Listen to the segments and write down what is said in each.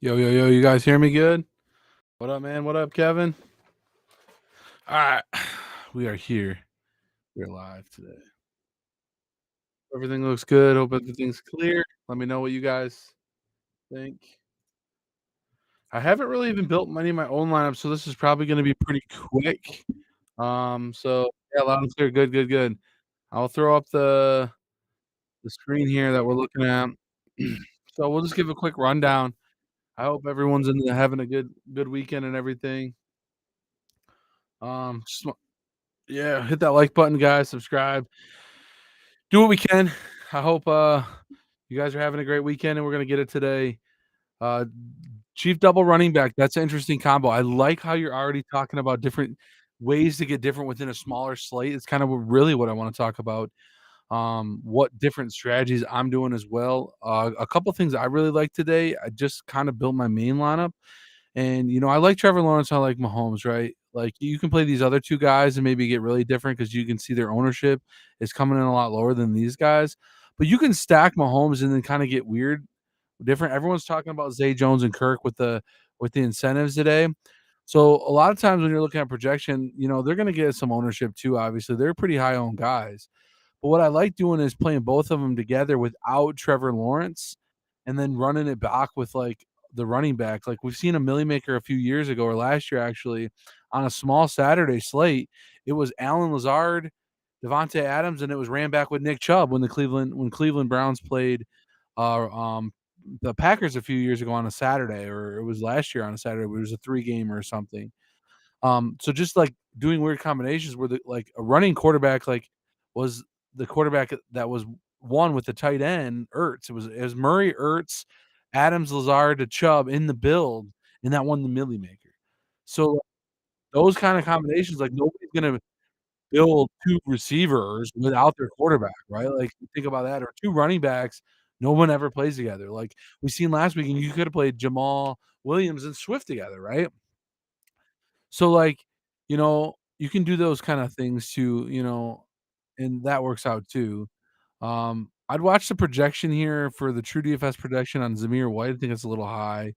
Yo, yo, yo, you guys hear me good? What up, man? What up, Kevin? All right. We are here. We're live today. Everything looks good. Hope everything's clear. Let me know what you guys think. I haven't really even built many of my own lineups, so this is probably going to be pretty quick. So yeah, loud and clear. Good, good, good. I'll throw up the screen here that we're looking at. So we'll just give a quick rundown. I hope everyone's having a good weekend and everything. Just Yeah, hit that like button, guys. Subscribe. Do what we can. I hope you guys are having a great weekend, and we're gonna get it today. Uh, Chief double running back. That's an interesting combo. I like how you're already talking about different ways to get different within a smaller slate. It's kind of really what I want to talk about. What different strategies I'm doing as well. A couple things I really like today. I just kind of built my main lineup. And, I like Trevor Lawrence, I like Mahomes, right? Like, you can play these other 2 guys and maybe get really different because you can see their ownership is coming in a lot lower than these guys. But you can stack Mahomes and then kinda get weird, different. Everyone's talking about Zay Jones and Kirk with the incentives today. So, a lot of times when you're looking at projection, they're gonna get some ownership too, obviously. They're pretty high owned guys. But what I like doing is playing both of them together without Trevor Lawrence and then running it back with, like, the running back. Like, we've seen a Millie Maker a few years ago or last year actually on a small Saturday slate. It was Allen Lazard, Devontae Adams, and it was ran back with Nick Chubb when Cleveland Browns played, uh, um, the Packers a few years ago on a Saturday, or it was last year on a Saturday, but it was a 3-gamer or something. So just like doing weird combinations where like a running quarterback was the quarterback that was one with the tight end Ertz. It was Murray, Ertz, Adams, Lazard to Chubb in the build, and that won the Millie Maker. So those kind of combinations, like nobody's gonna build 2 receivers without their quarterback, right? Like think about that, or 2 running backs, no one ever plays together. Like we seen last week, and you could have played Jamal Williams and Swift together, right? So, like, you can do those kind of things too, and that works out too. I'd watch the projection here for the true DFS projection on Zamir White. I think it's a little high,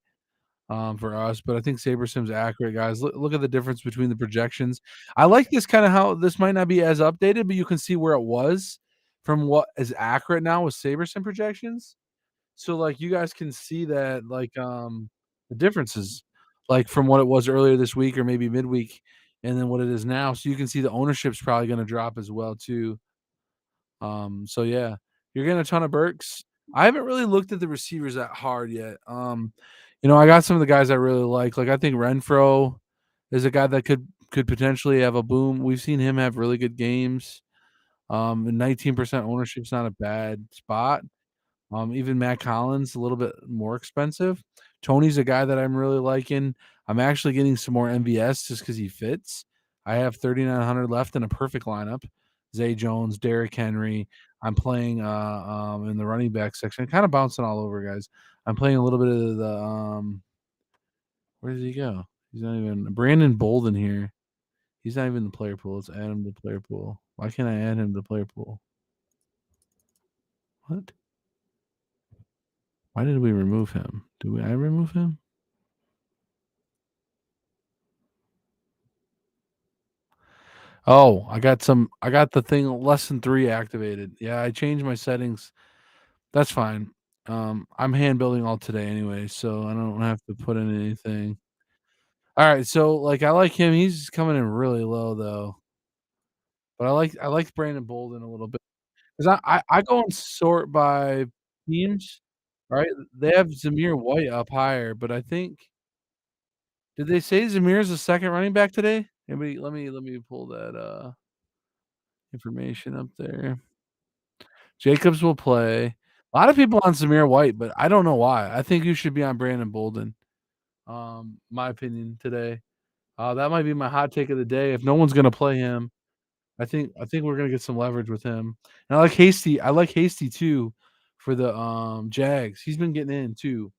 for us, but I think SaberSim's accurate, guys. Look at the difference between the projections. I like this kind of how this might not be as updated, but you can see where it was from what is accurate now with SaberSim projections. So, like, you guys can see that, like, the differences, like, from what it was earlier this week or maybe midweek and then what it is now. So you can see the ownership's probably gonna drop as well too. So yeah, you're getting a ton of Burks. I haven't really looked at the receivers that hard yet. I got some of the guys I really like. Like, I think Renfro is a guy that could potentially have a boom. We've seen him have really good games. And 19% ownership's not a bad spot. Even Matt Collins, a little bit more expensive. Tony's a guy that I'm really liking. I'm actually getting some more MVS just because he fits. I have 3,900 left in a perfect lineup. Zay Jones, Derrick Henry. I'm playing in the running back section, kind of bouncing all over, guys. I'm playing a little bit of the where does he go? He's not even Brandon Bolden here. He's not even the player pool. Let's add him to the player pool. Why can't I add him to the player pool? What? Why did we remove him? I remove him? Oh, I got the thing less than 3 activated. Yeah, I changed my settings. That's fine. I'm hand building all today anyway, so I don't have to put in anything. Alright, so, like, I like him. He's coming in really low, though. But I like Brandon Bolden a little bit 'cause I go and sort by teams, right? They have Zamir White up higher, but I think did they say Zamir's the 2nd running back today? Maybe let me pull that, information up there. Jacobs will play. A lot of people on Zamir White, but I don't know why. I think you should be on Brandon Bolden. My opinion today. That might be my hot take of the day. If no one's gonna play him, I think we're gonna get some leverage with him. And I like Hasty. I like Hasty too for the Jags. He's been getting in too.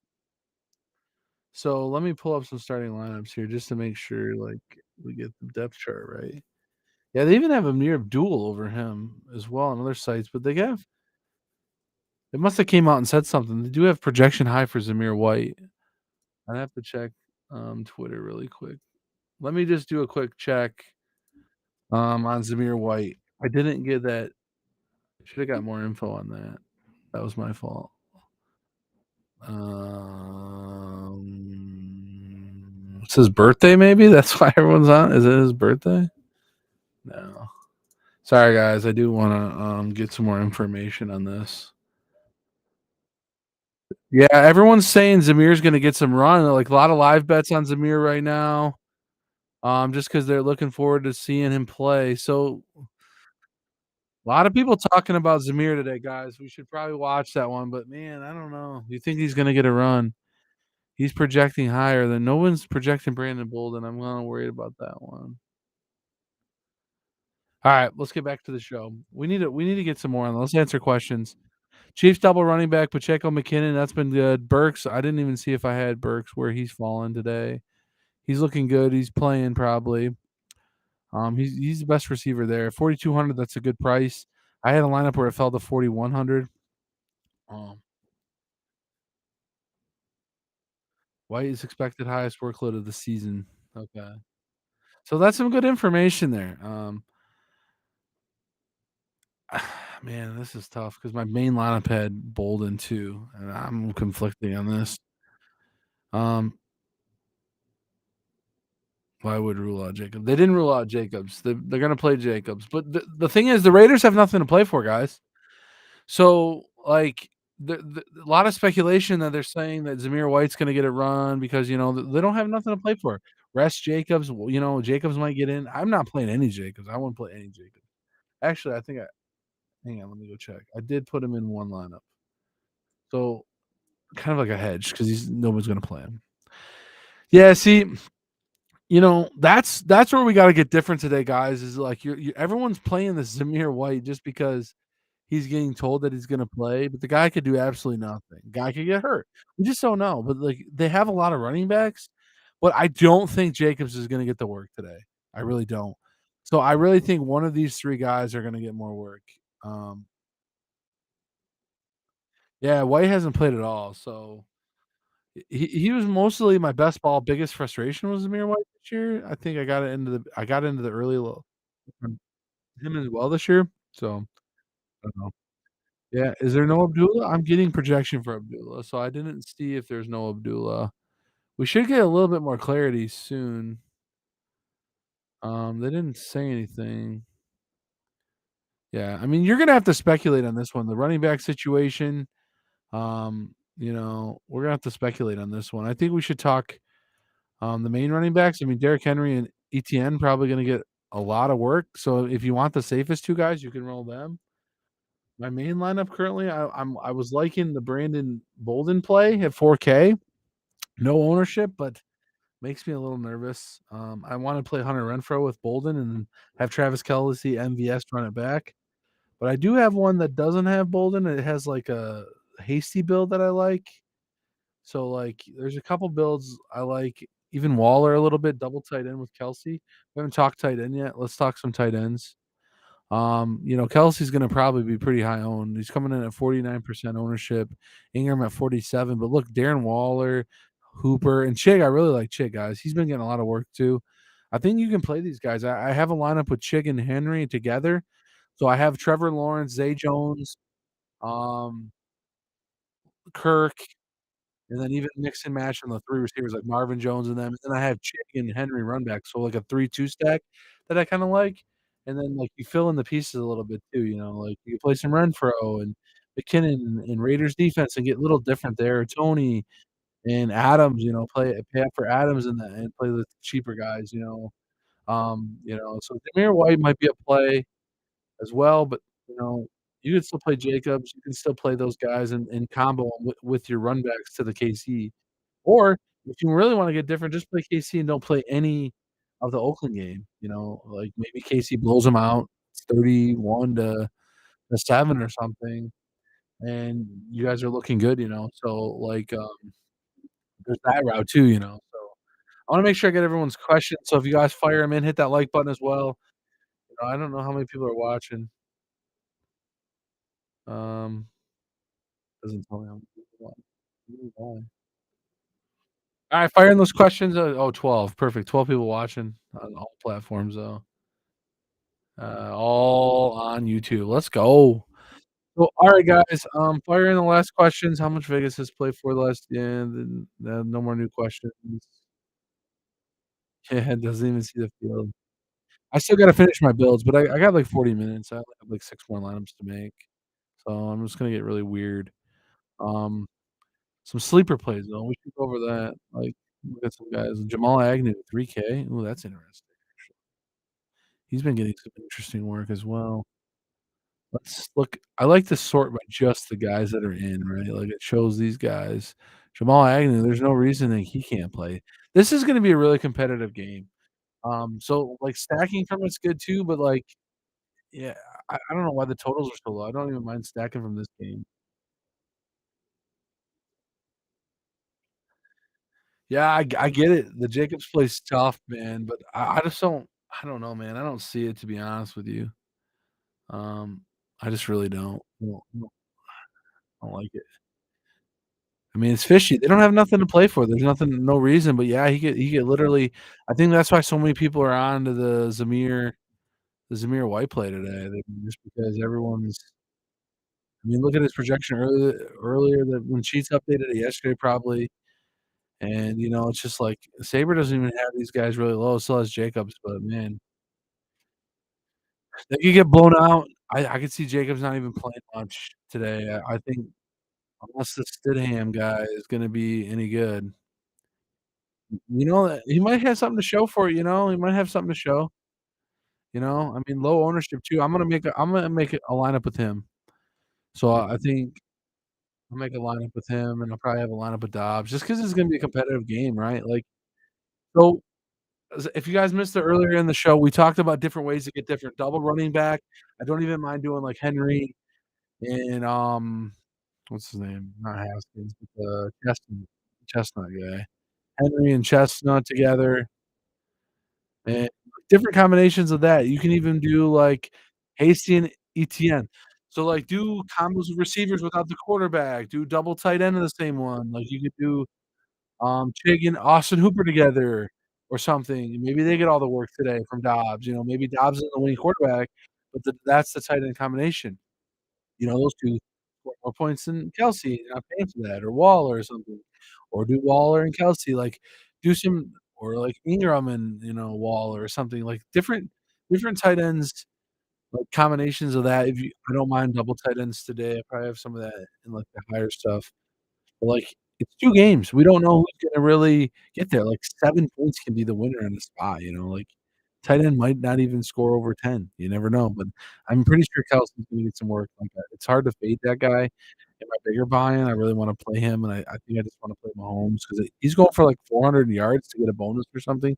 So let me pull up some starting lineups here just to make sure like we get the depth chart right. Yeah, they even have a near duel over him as well on other sites, but they must have came out and said something. They do have projection high for Zamir White. I'd have to check, Twitter really quick. Let me just do a quick check, on Zamir White. I didn't get that. Should have got more info on that. That was my fault. It's his birthday, maybe? That's why everyone's on. Is it his birthday? No. Sorry, guys. I do want to get some more information on this. Yeah, everyone's saying Zamir's going to get some run. Like a lot of live bets on Zamir right now. Just because they're looking forward to seeing him play. So a lot of people talking about Zamir today, guys. We should probably watch that one, but man, I don't know. You think he's going to get a run? He's projecting higher than no one's projecting Brandon Bolden. I'm kind of worried about that one. All right, let's get back to the show. We need to get some more on. Let's answer questions. Chiefs double running back Pacheco McKinnon. That's been good. Burks. I didn't even see if I had Burks where he's fallen today. He's looking good. He's playing probably. He's the best receiver there. 4,200. That's a good price. I had a lineup where it fell to 4,100. Um, White is expected highest workload of the season. Okay, so that's some good information there. Man, this is tough because my main lineup had Bolden too, and I'm conflicting on this. Um, why would rule out Jacobs? They didn't rule out Jacobs. They're going to play Jacobs, but the thing is, the Raiders have nothing to play for, guys. So like, a lot of speculation that they're saying that Zamir White's going to get a run because they don't have nothing to play for. Rest Jacobs. Jacobs might get in. I'm not playing any Jacobs. I won't play any Jacobs. Actually, I think I hang on. Let me go check. I did put him in one lineup. So kind of like a hedge because he's nobody's gonna play him. Yeah, see, that's where we got to get different today, guys. Is like everyone's playing the Zamir White just because he's getting told that he's gonna play, but the guy could do absolutely nothing. Guy could get hurt. We just don't know. But like they have a lot of running backs, but I don't think Jacobs is gonna get the work today. I really don't. So I really think one of these three guys are gonna get more work. Um, yeah, White hasn't played at all, so he was mostly my best ball. Biggest frustration was Zamir White this year. I think I got into the early low him as well this year. So I don't know. Yeah, is there no Abdullah? I'm getting projection for Abdullah, so I didn't see if there's no Abdullah. We should get a little bit more clarity soon. They didn't say anything. Yeah, I mean, you're gonna have to speculate on this one. The running back situation. We're gonna have to speculate on this one. I think we should talk the main running backs. I mean, Derrick Henry and ETN probably gonna get a lot of work. So if you want the safest two guys, you can roll them. My main lineup currently, I was liking the Brandon Bolden play at 4K. No ownership, but makes me a little nervous. I want to play Hunter Renfro with Bolden and have Travis Kelce MVS run it back. But I do have one that doesn't have Bolden. It has like a hasty build that I like. So like there's a couple builds I like. Even Waller a little bit, double tight end with Kelsey. We haven't talked tight end yet. Let's talk some tight ends. Kelsey's gonna probably be pretty high owned. He's coming in at 49% ownership, Ingram at 47. But look, Darren Waller, Hooper, and Chig. I really like Chig, guys. He's been getting a lot of work too. I think you can play these guys. I have a lineup with Chig and Henry together. So I have Trevor Lawrence, Zay Jones, um, Kirk, and then even mix and match on the three receivers like Marvin Jones and them. And then I have Chick and Henry run back. So like a 3-2 stack that I kinda like. And then, like, you fill in the pieces a little bit too, like you play some Renfro and McKinnon and Raiders defense and get a little different there. Tony and Adams, pay up for Adams and play the cheaper guys. So Demir White might be a play as well, but, you know, you can still play Jacobs, you can still play those guys and combo 'em with your run backs to the KC. Or if you really wanna get different, just play KC and don't play any of the Oakland game, like, maybe KC blows them out, it's 31 to 7 or something, and you guys are looking good. So, like, there's that route too. So, I wanna make sure I get everyone's questions, so if you guys fire them in, hit that like button as well. I don't know how many people are watching. Um, doesn't tell me how many people are watching. Alright, fire in those questions. Oh, 12, perfect. 12 people watching on all platforms, though. All on YouTube. Let's go. Well, alright, guys, fire in the last questions. How much Vegas has played for the last yeah, then no more new questions. Yeah, it doesn't even see the field. I still gotta finish my builds, but I got, like, 40 minutes. I only have, like, 6 more lineups to make, so I'm just gonna get really weird. Um, some sleeper plays, though. We should go over that. Like, look at some guys. Jamal Agnew, 3K. Ooh, that's interesting, actually. He's been getting some interesting work as well. Let's look I like to sort by just the guys that are in, right? Like, it shows these guys. Jamal Agnew, there's no reason that he can't play. This is gonna be a really competitive game. So, like, stacking from it's good too, but, like, yeah, I don't know why the totals are so low. I don't even mind stacking from this game. Yeah, I get it. The Jacobs play's tough, man, but I just don't know, man. I don't see it, to be honest with you. Um, I just really don't. I don't like it. I mean, it's fishy. They don't have nothing to play for. There's nothing, no reason, but yeah, he could literally. I think that's why so many people are on to the Zamir White play today. Just because everyone's. I mean, look at his projection earlier that when Sheets updated it yesterday, probably, and it's just like Saber doesn't even have these guys really low. So has Jacobs, but man, they could get blown out. I could see Jacobs not even playing much today. I think unless the Stidham guy is going to be any good. He might have something to show for it, he might have something to show, I mean, low ownership too. I'm gonna make a lineup with him. So, I think I'll make a lineup with him, and I'll probably have a lineup with Dobbs just because it's gonna be a competitive game, right? Like, so, if you guys missed it earlier in the show, we talked about different ways to get different double running back. I don't even mind doing, like, Henry and, what's his name? Not Haskins, but the Chestnut guy. Henry and Chestnut together. And different combinations of that. You can even do, like, Hasty and ETN. So, like, do combos of receivers without the quarterback, do double tight end in the same one, like, you could do, Chig and Austin Hooper together or something, maybe they get all the work today from Dobbs, maybe Dobbs is the winning quarterback, but that's the tight end combination. Those 2 score more points than Kelsey, you're not paying for that, or Waller or something, or do Waller and Kelsey, like, do some or, like, Ingram and, Waller or something, like, different tight ends, like, combinations of that. If you I don't mind double tight ends today, I probably have some of that in, like, the higher stuff. But, like, it's 2 games. We don't know who's gonna really get there. Like, 7 points can be the winner in a spot, like, tight end might not even score over 10. You never know, but I'm pretty sure Kelsey's gonna get some work like that. It's hard to fade that guy in my bigger buy-in. I really wanna play him, and I think I just wanna play Mahomes 'cause he's going for, like, 400 yards to get a bonus or something,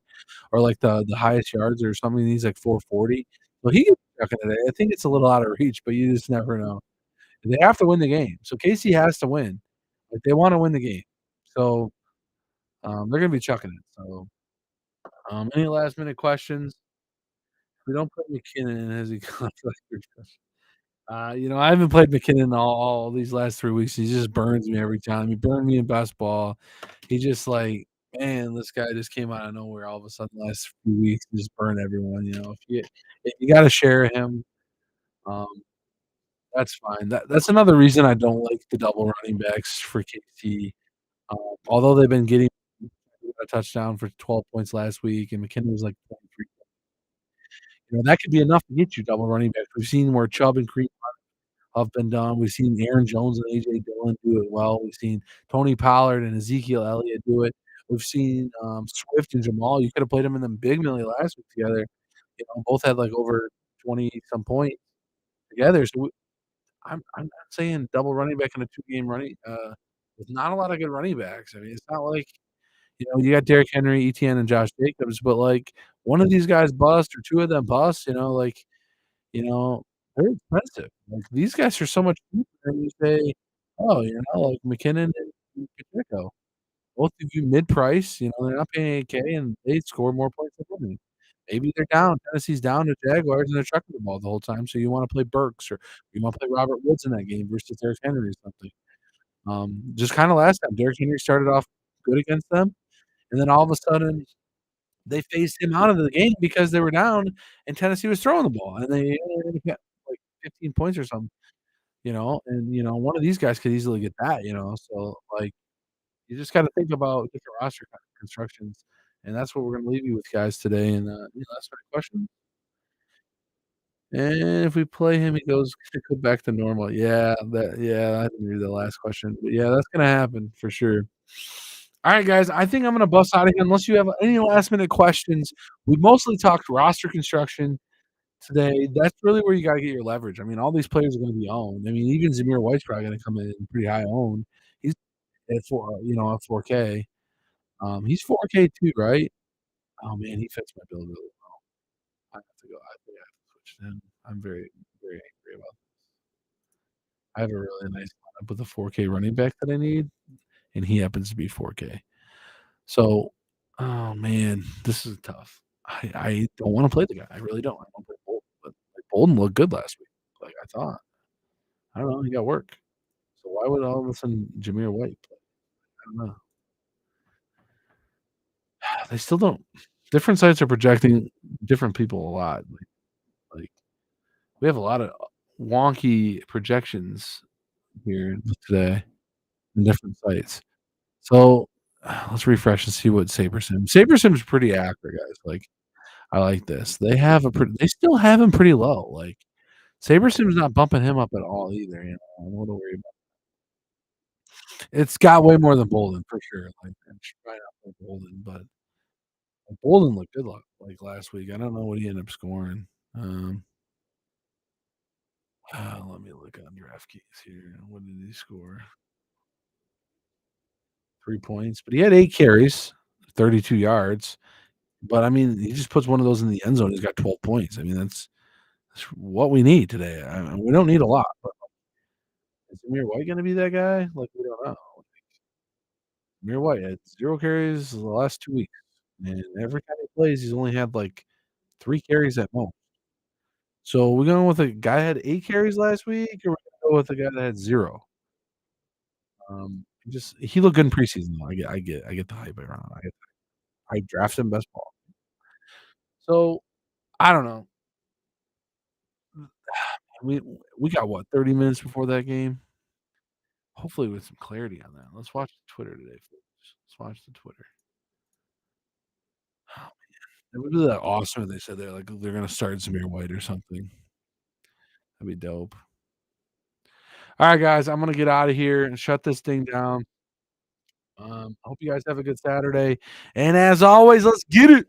or, like, the highest yards or something. He's, like, 440. So he could be chucking it. I think it's a little out of reach, but you just never know. They have to win the game. So KC has to win. Like, they wanna win the game. So, they're gonna be chucking it. So, any last minute questions? If we don't put McKinnon in, has he gone for like I haven't played McKinnon all these last 3 weeks. He just burns me every time. He burned me in best ball. He just like, man, this guy just came out of nowhere all of a sudden the last few weeks and just burned everyone. If you gotta share him, um, that's fine. That's another reason I don't like the double running backs for KC. Although they've been getting a touchdown for 12 points last week, and McKinnon was like 23. That could be enough to get you double running backs. We've seen where Chubb and Creed have been done. We've seen Aaron Jones and AJ Dillon do it well. We've seen Tony Pollard and Ezekiel Elliott do it. We've seen Swift and Jamal. You could have played them in the big Millie last week together. Both had like over 20 some points together. So I'm not saying double running back in a 2 game running. There's not a lot of good running backs. I mean, it's not like you got Derrick Henry, ETN, and Josh Jacobs, but, like, one of these guys bust or 2 of them bust, like, you know, they're expensive. Like, these guys are so much cheaper than you say, oh, like McKinnon and Pacheco. Both of you mid-price, they're not paying 8K and they score more points than me. Maybe they're down. Tennessee's down to Jaguars and they're chucking the ball the whole time, so you wanna play Burks or you wanna play Robert Woods in that game versus Derrick Henry or something. Just kinda last time, Derrick Henry started off good against them. and then all of a sudden, they phased him out of the game because they were down and Tennessee was throwing the ball, and they only got, like, 15 points or something, and, one of these guys could easily get that, so, like, you just gotta think about different roster constructions, and that's what we're gonna leave you with, guys, today, and, that's my question. And if we play him, he goes to go back to normal. Yeah, I didn't read the last question, but yeah, that's gonna happen for sure. Alright, guys, I think I'm gonna bust out of here unless you have any last minute questions. We mostly talked roster construction today. That's really where you gotta get your leverage. I mean, all these players are gonna be owned. I mean, even Zamir White's probably gonna come in pretty high owned. He's at 4K. He's 4K too, right? Oh, man, he fits my build really well. I have to go. I think I have to switch to him. I'm very, very angry about I have a really nice lineup with a 4K running back that I need, and he happens to be 4K. So, oh man, this is tough. I don't wanna play the guy. I really don't. I wanna play Bolden, but, like, Bolden looked good last week, like I thought. I don't know, he got work. So why would all of a sudden Jameer White play? I don't know. They still don't different sites are projecting different people a lot. Like, we have a lot of wonky projections here today in different sites. So, let's refresh and see what SaberSim's pretty accurate, guys, like, I like this. They still have him pretty low, like, SaberSim's not bumping him up at all either, I don't wanna worry about it's got way more than Bolden for sure, like, I'm trying out for Bolden, but Bolden looked good like, last week. I don't know what he ended up scoring. Um, let me look on DraftKings here. What did he score? 3 points, but he had 8 carries, 32 yards. But, I mean, he just puts one of those in the end zone, he's got 12 points. I mean, that's what we need today. We don't need a lot, but is Amir White gonna be that guy? Like, we don't know. Amir White had 0 carries the last 2 weeks, and every time he plays, he's only had, like, 3 carries at most. So, we going with a guy that had 8 carries last week, or we gonna go with a guy that had 0? He looked good in preseason, though. I get the hype around. I drafted him best ball. So, I don't know. We we got what, 30 minutes before that game? Hopefully with some clarity on that. Let's watch Twitter today, folks. Let's watch the Twitter. Oh, it would be that awesome if they said they're gonna start Zamir White or something. That'd be dope. Alright, guys, I'm gonna get out of here and shut this thing down. Hope you guys have a good Saturday, and as always, let's get it.